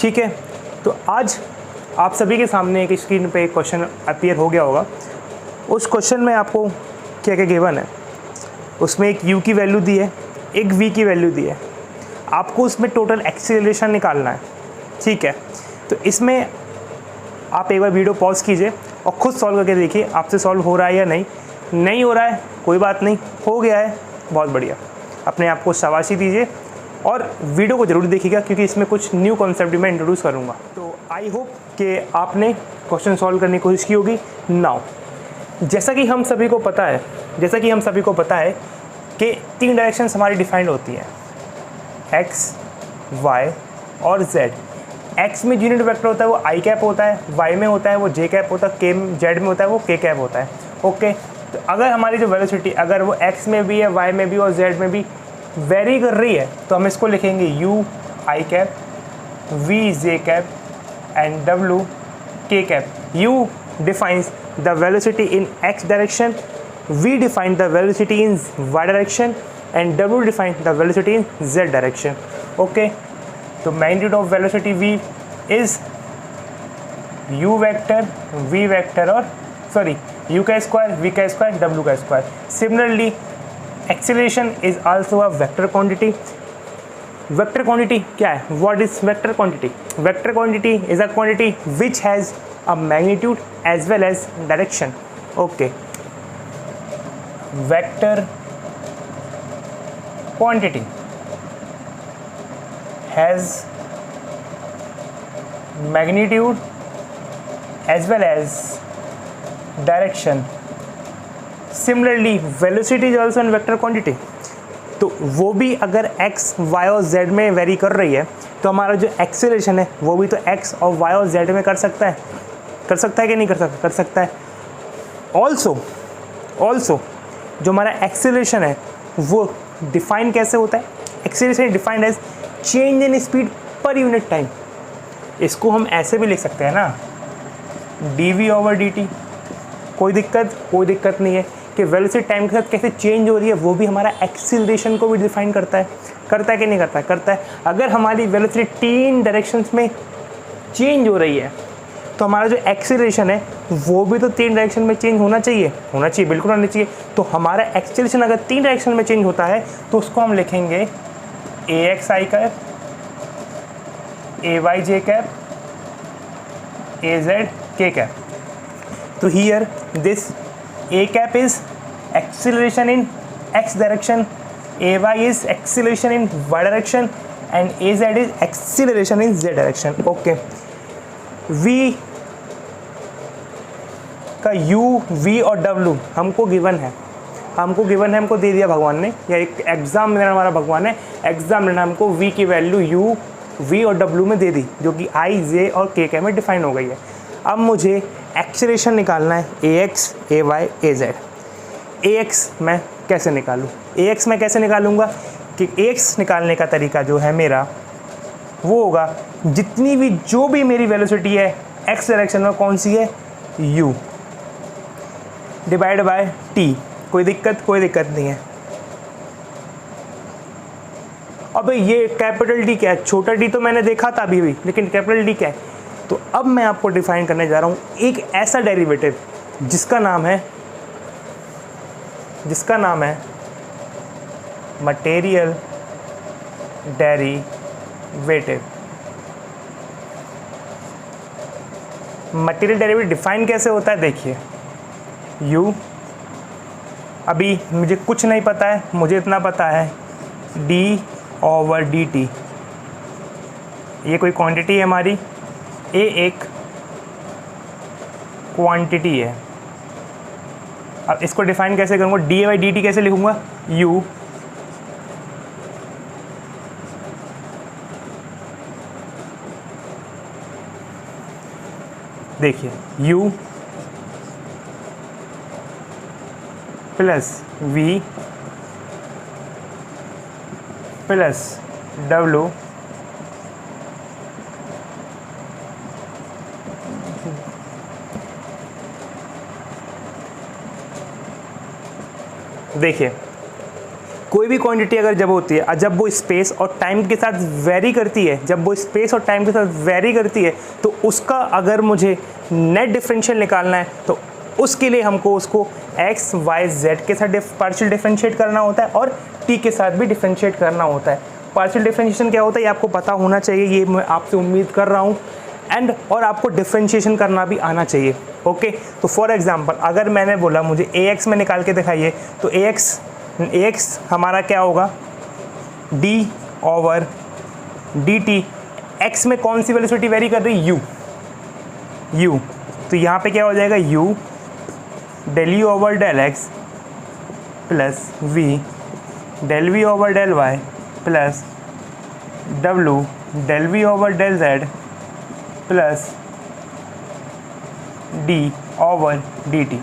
ठीक है, तो आज आप सभी के सामने एक स्क्रीन पे एक क्वेश्चन अपीयर हो गया होगा। उस क्वेश्चन में आपको क्या क्या गिवन है, उसमें एक u की वैल्यू दी है, एक v की वैल्यू दी है, आपको उसमें टोटल एक्सीलरेशन निकालना है। ठीक है, तो इसमें आप एक बार वीडियो पॉज कीजिए और ख़ुद सॉल्व करके देखिए आपसे सॉल्व हो रहा है या नहीं हो रहा है कोई बात नहीं, हो गया है बहुत बढ़िया, अपने आप को शाबाशी दीजिए और वीडियो को ज़रूर देखिएगा क्योंकि इसमें कुछ न्यू कॉन्सेप्ट मैं इंट्रोड्यूस करूँगा। तो आई होप कि आपने क्वेश्चन सॉल्व करने की कोशिश की होगी। नाउ जैसा कि हम सभी को पता है कि 3 डायरेक्शंस हमारी डिफाइंड होती हैं, x, y और z। x में यूनिट वेक्टर होता है वो i कैप होता है, y में होता है वो j कैप होता है, z में होता है वो k कैप होता है। ओके, तो अगर हमारी जो वेलोसिटी अगर वो x में भी है, y में भी और z में भी वेरी कर रही है तो हम इसको लिखेंगे u i cap, v j cap and w k cap. u defines the velocity in x direction, v defines the velocity in y direction and w defines the velocity in z direction. Okay, so magnitude of velocity v is u vector, v vector or sorry u का square, v का square, w का square. Similarly acceleration is also a vector quantity. Vector quantity क्या है? What is vector quantity? Vector quantity is a quantity which has a magnitude as well as direction. Okay, vector quantity has magnitude as well as direction. Similarly velocity is also a vector quantity. तो वो भी अगर x, y और z में very कर रही है तो हमारा जो एक्सेलरेशन है वो भी तो x और y और z में कर सकता है कि नहीं कर सकता है। ऑल्सो जो हमारा एक्सेलरेशन है वो डिफाइन कैसे होता है? Acceleration defined as change in speed per unit time. इसको हम ऐसे भी लिख सकते हैं ना, dv/dt। कोई दिक्कत नहीं है कि वेलोसिटी टाइम के साथ कैसे चेंज हो रही है, वो भी हमारा एक्सीलरेशन को भी डिफाइन करता है कि नहीं करता है। अगर हमारी वेलोसिटी 3 डायरेक्शंस में चेंज हो रही है तो हमारा जो एक्सीलरेशन है वो भी तो 3 डायरेक्शन में चेंज होना चाहिए, बिल्कुल होना चाहिए। तो हमारा एक्सीलरेशन अगर 3 डायरेक्शन में चेंज होता है तो उसको हम लिखेंगे ax i cap, ay j cap, az k cap. तो here this a cap is acceleration in x direction, ay is acceleration in y direction and az is acceleration in z direction. Okay, v का u, v और w हमको given है, हमको दे दिया भगवान ने, या एक एग्ज़ाम में हमारा भगवान है, एग्ज़ाम में हमको v की वैल्यू u, v और w में दे दी जो कि i, j और k में डिफाइन हो गई है। अब मुझे एक्सेलरेशन निकालना है ax, ay, az। ax मैं कैसे निकालूंगा कि ax निकालने का तरीका जो है मेरा वो होगा जो भी मेरी वेलोसिटी है x डायरेक्शन में कौन सी है, u डिवाइड बाय t। कोई दिक्कत नहीं है। अब ये कैपिटल D क्या है? छोटा d तो मैंने देखा था अभी, लेकिन कैपिटल D क्या है? तो अब मैं आपको डिफाइन करने जा रहा हूँ एक ऐसा डेरिवेटिव जिसका नाम है material derivative. Material derivative define कैसे होता है देखिए, u, अभी मुझे कुछ नहीं पता है, मुझे इतना पता है d/dt। ये कोई क्वांटिटी है हमारी, a एक क्वांटिटी है। अब इसको डिफाइन कैसे करूँगा, d/dt कैसे लिखूँगा, u देखिए u plus v plus w देखिए कोई भी क्वांटिटी अगर जब होती है, जब वो स्पेस और टाइम के साथ वेरी करती है, जब वो स्पेस और टाइम के साथ वेरी करती है, तो उसका अगर मुझे नेट डिफरेंशियल निकालना है तो उसके लिए हमको उसको x, y, z के साथ पार्शियल डिफरेंशिएट करना होता है और t के साथ भी डिफरेंशिएट करना होता है। पार्शियल डिफरेंशिएशन क्या होता है ये आपको पता होना चाहिए, ये मैं आपसे उम्मीद कर रहा हूँ। और आपको डिफरेंशिएशन करना भी आना चाहिए। ओके, तो फॉर एग्जांपल अगर मैंने बोला मुझे ax में निकाल के दिखाइए, तो ax हमारा क्या होगा, d ओवर dt। x में कौन सी वेलोसिटी वेरी कर रही है, u। तो यहाँ पे क्या हो जाएगा, u del u over del x plus v del v over del y plus w del v over del z plus d over dt।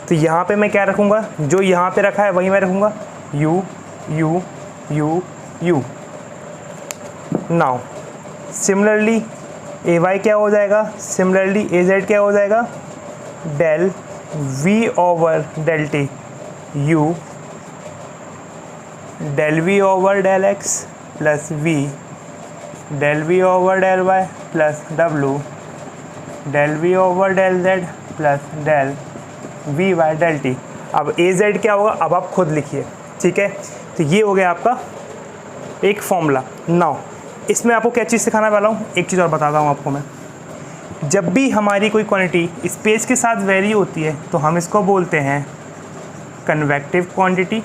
तो यहाँ पे मैं क्या रखूँगा, जो यहाँ पे रखा है वही मैं रखूँगा, u u u u। Now similarly ay क्या हो जाएगा, सिमिलरली az क्या हो जाएगा, del v over del t u del v over del x plus v del v over del y plus w del v over del z plus del v y del t। अब az क्या होगा, अब आप खुद लिखिए, ठीक है। तो ये हो गया आपका एक फॉर्मूला। नाउ इसमें आपको क्या चीज़ सिखाना वाला हूँ, एक चीज़ और बताता हूँ आपको मैं। जब भी हमारी कोई क्वांटिटी स्पेस के साथ वेरी होती है तो हम इसको बोलते हैं कन्वेक्टिव क्वांटिटी,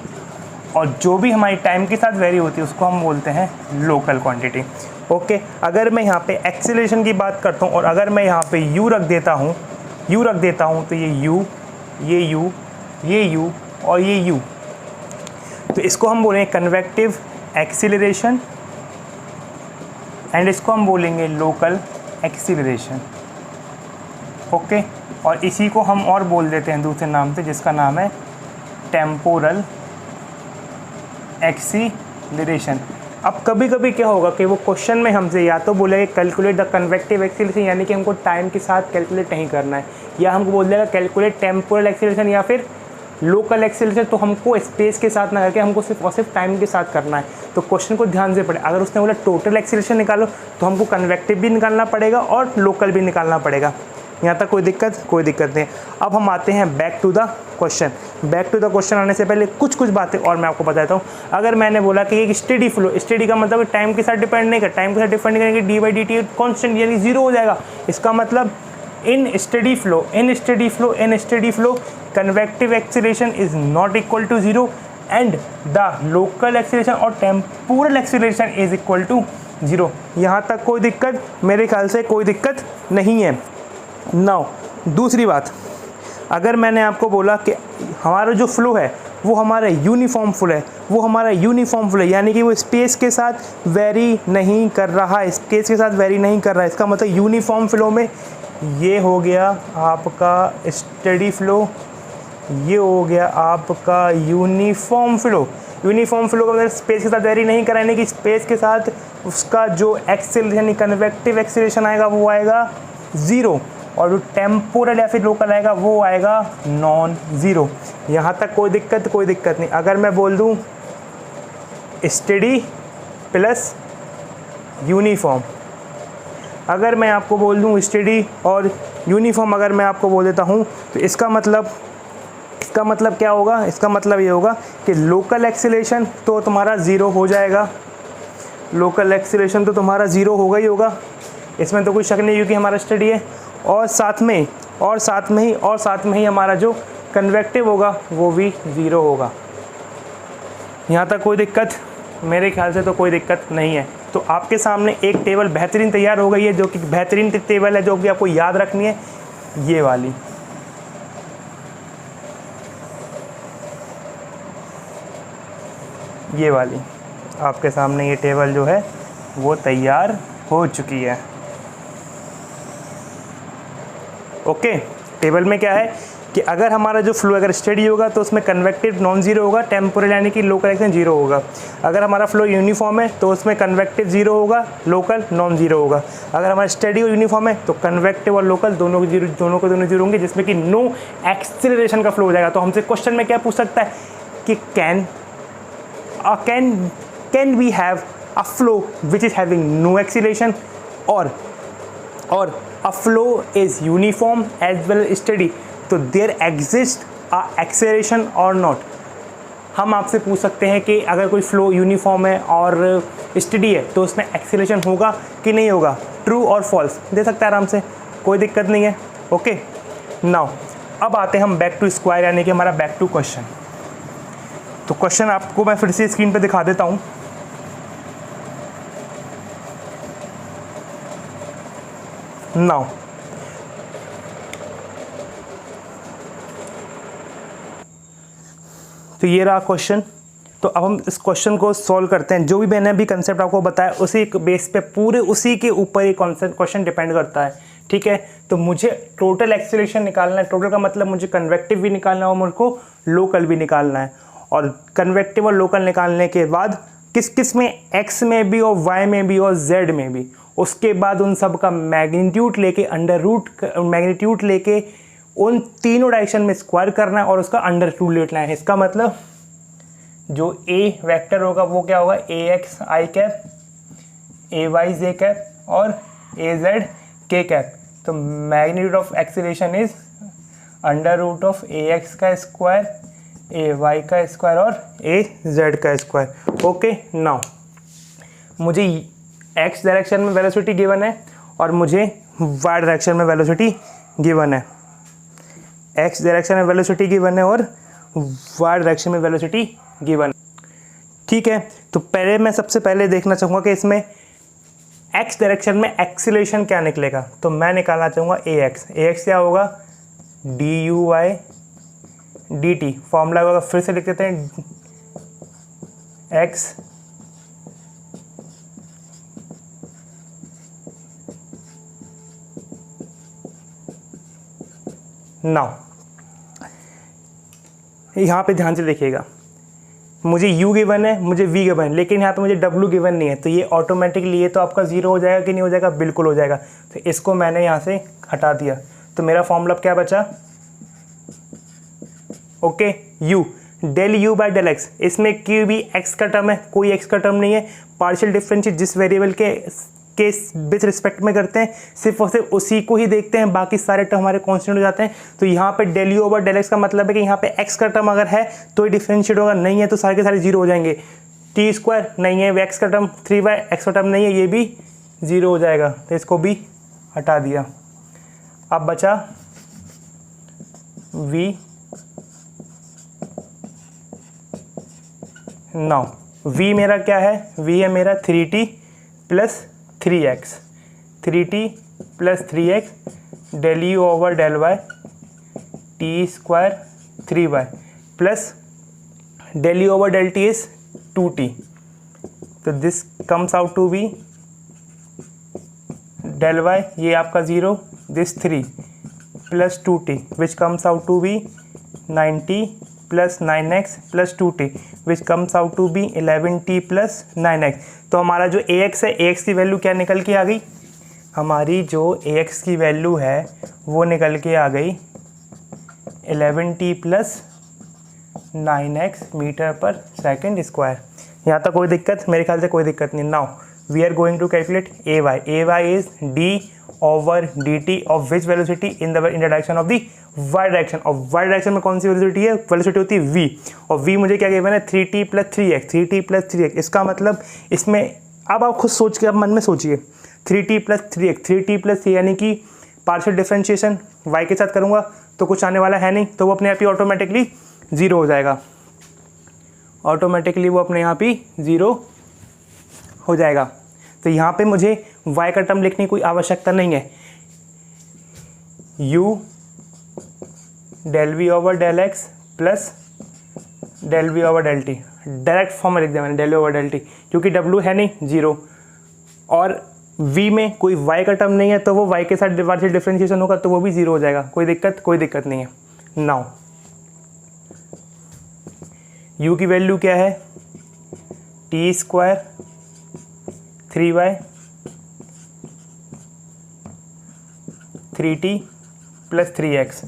और जो भी हमारी टाइम के साथ वेरी होती है उसको हम बोलते हैं लोकल क्वांटिटी। ओके, अगर मैं यहाँ पे एक्सीलरेशन की बात करता हूँ और अगर मैं यहाँ पे u रख देता हूँ तो ये u, ये u, ये u और ये u, तो इसको हम बोलेंगे कन्वेक्टिव एक्सीलरेशन एंड इसको हम बोलेंगे लोकल एक्सीलरेशन। ओके, और इसी को हम और बोल देते हैं दूसरे नाम से, जिसका नाम है टेम्पोरल एक्सीलरेशन। अब कभी कभी क्या होगा कि वो क्वेश्चन में हमसे या तो बोलेगा कैलकुलेट द कन्वेक्टिव एक्सीलरेशन, यानी कि हमको टाइम के साथ कैलकुलेट नहीं करना है, या हमको बोल देगा कैलकुलेट टेम्पोरल एक्सीलरेशन या फिर लोकल एक्सीलरेशन, तो हमको स्पेस के साथ ना करके हमको सिर्फ और सिर्फ टाइम के साथ करना है। तो क्वेश्चन को ध्यान से पढ़े, अगर उसने बोला टोटल एक्सीलरेशन निकालो तो हमको कन्वेक्टिव भी निकालना पड़ेगा और लोकल भी निकालना पड़ेगा। यहाँ तक कोई दिक्कत नहीं। अब हम आते हैं बैक टू द क्वेश्चन आने से पहले कुछ बातें और मैं आपको बताता हूँ। अगर मैंने बोला कि एक स्टेडी फ्लो, स्टेडी का मतलब टाइम के साथ डिपेंड नहीं कर, टाइम के साथ डिपेंड नहीं करेंगे, D by D T constant यानी जीरो हो जाएगा। इसका मतलब in steady flow convective acceleration is not equal to zero and the local acceleration और temporal acceleration is equal to zero. यहाँ तक कोई दिक्कत, मेरे ख्याल से कोई दिक्कत नहीं है। नाउ दूसरी बात, अगर मैंने आपको बोला कि हमारा जो फ्लो है वो हमारा यूनिफॉर्म फ्लो है, यानी कि वो स्पेस के साथ वेरी नहीं कर रहा है, इसका मतलब यूनिफॉर्म फ्लो में ये हो गया आपका स्टेडी फ्लो, ये हो गया आपका यूनिफॉर्म फ्लो का मतलब स्पेस के साथ वेरी नहीं कर रहा है, यानी कि स्पेस के साथ उसका जो एक्सीलरेशन यानी कन्वेक्टिव एक्सीलरेशन आएगा वो आएगा ज़ीरो, और जो टेम्पोरल या फिर लोकल आएगा वो आएगा नॉन ज़ीरो। यहाँ तक कोई दिक्कत नहीं। अगर मैं बोल दूँ स्टेडी प्लस यूनिफॉर्म, अगर मैं आपको बोल दूँ स्टेडी और यूनिफॉर्म अगर मैं आपको बोल देता हूँ, तो इसका मतलब क्या होगा, इसका मतलब ये होगा कि लोकल एक्सीलरेशन तो तुम्हारा ज़ीरो हो जाएगा, लोकल एक्सीलरेशन तो तुम्हारा ज़ीरो होगा ही होगा, इसमें तो कोई शक नहीं क्योंकि हमारा स्टडी है, और साथ में ही हमारा जो कन्वेक्टिव होगा वो भी ज़ीरो होगा। यहाँ तक कोई दिक्कत, मेरे ख्याल से तो कोई दिक्कत नहीं है। तो आपके सामने एक टेबल बेहतरीन तैयार हो गई है, जो कि बेहतरीन टेबल है, जो कि आपको याद रखनी है, ये वाली आपके सामने ये टेबल जो है वो तैयार हो चुकी है। ओके, टेबल में क्या है कि अगर हमारा जो फ्लो अगर स्टेडी होगा तो उसमें कन्वेक्टिव नॉन जीरो होगा, टेम्पोरल यानी कि लोकल एक्सीलरेशन जीरो होगा। अगर हमारा फ्लो यूनिफॉर्म है तो उसमें कन्वेक्टिव जीरो होगा, लोकल नॉन जीरो होगा। अगर हमारा स्टेडी और यूनिफॉर्म है तो कन्वेक्टिव और लोकल दोनों जीरो होंगे, जिसमें कि नो एक्सीलरेशन का फ्लो हो जाएगा। तो हमसे क्वेश्चन में क्या पूछ सकता है कि can can we have a flow which is having no acceleration, or a flow is uniform as well as steady, तो there exists a acceleration or not? हम आपसे पूछ सकते हैं कि अगर कोई फ्लो यूनिफॉर्म है और स्टडी है तो उसमें एक्सीलरेशन होगा कि नहीं होगा, ट्रू और फॉल्स दे सकते हैं आराम से, कोई दिक्कत नहीं है। ओके, नाउ अब आते हैं हम बैक टू स्क्वायर, यानी कि हमारा बैक टू क्वेश्चन। तो क्वेश्चन आपको मैं फिर से स्क्रीन पे दिखा देता हूँ। नाउ तो ये रहा क्वेश्चन। तो अब हम इस क्वेश्चन को सॉल्व करते हैं। जो भी मैंने अभी कंसेप्ट आपको बताया उसी बेस पे, पूरे उसी के ऊपर ये क्वेश्चन डिपेंड करता है, ठीक है। तो मुझे टोटल एक्सीलरेशन निकालना है। टोटल का मतलब मुझे कन्वेक्टिव भी निकालना है और मुझको लोकल भी निकालना है। और कन्वेक्टिव और लोकल निकालने के बाद किस किस में, एक्स में भी और वाई में भी और जेड में भी, उसके बाद उन सब का मैग्नीट्यूड लेके, अंडर रूट मैग्नीट्यूड लेके उन तीनों डायरेक्शन में स्क्वायर करना है और उसका अंडर रूट लेना है। इसका मतलब जो ए वेक्टर होगा वो क्या होगा, A X I cap, A Y J cap और ए जेड के कैप। तो magnitude of acceleration is under root of A X का स्क्वायर, ए वाई का स्क्वायर और ए जेड का स्क्वायर। ओके, नाउ मुझे एक्स डायरेक्शन में velocity given है और मुझे वाई डायरेक्शन में वेलोसिटी गिवन है। एक्स डायरेक्शन में वेलोसिटी गिवन है और वाई डायरेक्शन में वेलोसिटी गिवन, ठीक है। तो पहले मैं सबसे पहले देखना चाहूँगा कि इसमें एक्स डायरेक्शन में एक्सीलरेशन क्या निकलेगा। तो मैं निकालना चाहूँगा ए एक्स क्या होगा, D U Y D T. Formula होगा, फिर से लिख देते हैं, एक्स नाउ यहाँ पे ध्यान से देखिएगा, मुझे u गिवन है, मुझे v गिवन है, लेकिन यहाँ पे मुझे w गिवन नहीं है। तो ये ऑटोमेटिकली ये तो आपका जीरो हो जाएगा कि नहीं हो जाएगा, बिल्कुल हो जाएगा। तो इसको मैंने यहाँ से हटा दिया। तो मेरा फॉर्मूला क्या बचा, okay, u del U by del X. इसमें क्यों भी x का टर्म है, कोई x का टर्म नहीं है। पार्शियल डिफरेंशिएट जिस वेरिएबल के विथ रिस्पेक्ट में करते हैं सिर्फ और सिर्फ उसी को ही देखते हैं, बाकी सारे टर्म हमारे कांस्टेंट हो जाते हैं। तो यहाँ पे del U over del X का मतलब है कि यहाँ पे x का टर्म अगर है तो ही डिफरेंशिएट होगा, नहीं है तो सारे के सारे जीरो हो जाएंगे। टी स्क्वायर नहीं है, x का टर्म 3y, x का टर्म नहीं है, ये भी जीरो हो जाएगा। तो इसको भी हटा दिया। अब बचा v। नाउ v मेरा क्या है, v है मेरा 3t plus 3x, 3t plus 3x del U over del Y T square 3y plus del U over del T is 2t। तो this comes out to be del Y, ये आपका 0, this 3 plus 2t which comes out to be 9t plus 9x plus 2t which comes out to be 11t plus 9x। तो हमारा जो ax है, ax की value क्या निकल के आ गई, हमारी जो ax की वैल्यू है वो निकल के आ गई 11t plus 9x metre per second square. यहाँ तक कोई दिक्कत, मेरे ख्याल से कोई दिक्कत नहीं। Now we are going to calculate ay is d over dt of which velocity in the direction of the Y direction. और वाई डायरेक्शन में कौन सी वेलोसिटी है, वेलोसिटी होती है v, और v मुझे क्या गिवन है 3t plus 3x, 3t plus 3x। इसका मतलब इसमें अब आप खुद सोच के अब मन में सोचिए, 3t plus 3x, 3t plus 3 यानी कि पार्शियल डिफरेंशिएशन y के साथ करूँगा तो कुछ आने वाला है नहीं, तो वो अपने आप ही ऑटोमेटिकली ज़ीरो हो जाएगा। ऑटोमेटिकली वो अपने आप ही ज़ीरो हो जाएगा। तो यहाँ पे मुझे y का टर्म लिखने की कोई आवश्यकता नहीं है। u del v over del x plus del v over del t, direct form में लिख दिया मैंने डेल ओवर डेल टी, क्योंकि w है नहीं, जीरो, और v में कोई y का टर्म नहीं है तो वो y के साथ पार्शियल डिफरेंशिएशन होगा तो वो भी जीरो हो जाएगा। कोई दिक्कत नहीं है। नाउ u की वैल्यू क्या है, T square 3y 3t plus 3x,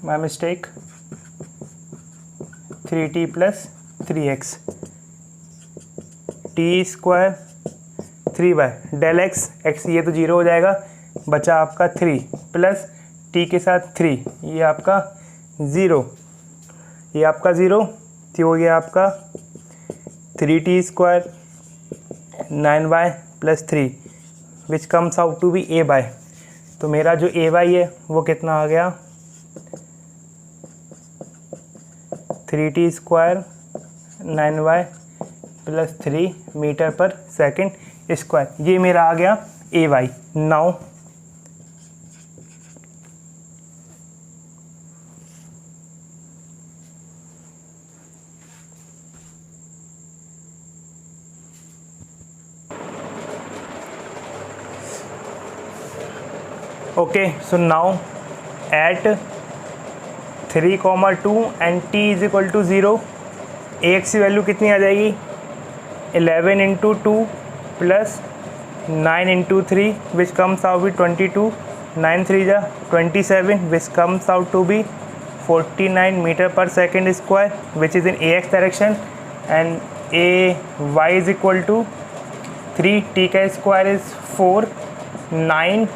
my mistake 3t plus 3x, T square 3y del x ये तो 0 हो जाएगा, बचा आपका 3 प्लस t के साथ 3, ये आपका 0, ये आपका 0, तो हो गया आपका 3t square 9y plus 3 which comes out to be a by. तो मेरा जो a वाई है वो कितना आ गया 3t square 9y plus 3 metre per second square, ये मेरा आ गया a Y. Now okay, so now at 3,2 and t is equal to 0, ax की वैल्यू कितनी आ जाएगी 11 into 2 plus 9 into 3 which comes out be 22, 9 3 जा 27 which comes out to be 49 metre per second square which is in ax direction, and ay is equal to 3, t का square is 4, 9,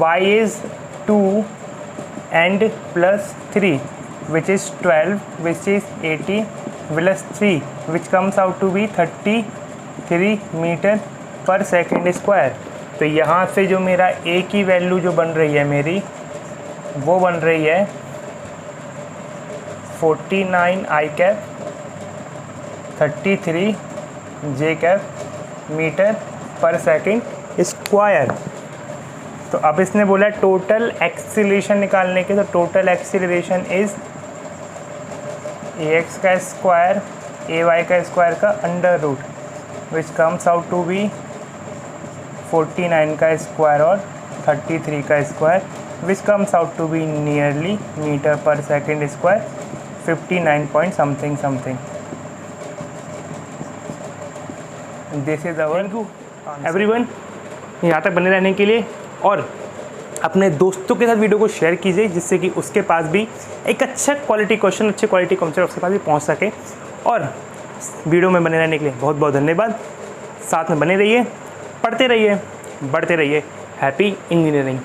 y is 2 and plus 3 which is 12 which is 80 plus 3 which comes out to be 33 metre per second square. तो यहाँ से जो मेरा a की value जो बन रही है मेरी वो बन रही है 49 i cap 33 j cap metre per second square. तो अब इसने बोला टोटल एक्सीलरेशन निकालने के, तो टोटल एक्सीलरेशन इज ax का स्क्वायर ay का स्क्वायर का under root which comes out to be 49 का स्क्वायर और 33 का square which comes out to be nearly metre per second square 59 point something something. This is our everyone, यहाँ तक बने रहने के लिए, और अपने दोस्तों के साथ वीडियो को शेयर कीजिए जिससे कि उसके पास भी एक अच्छा क्वालिटी क्वेश्चन, अच्छे क्वालिटी कॉन्सेप्ट उसके पास भी पहुंच सके। और वीडियो में बने रहने के लिए बहुत बहुत धन्यवाद। साथ में बने रहिए, पढ़ते रहिए, बढ़ते रहिए। Happy engineering.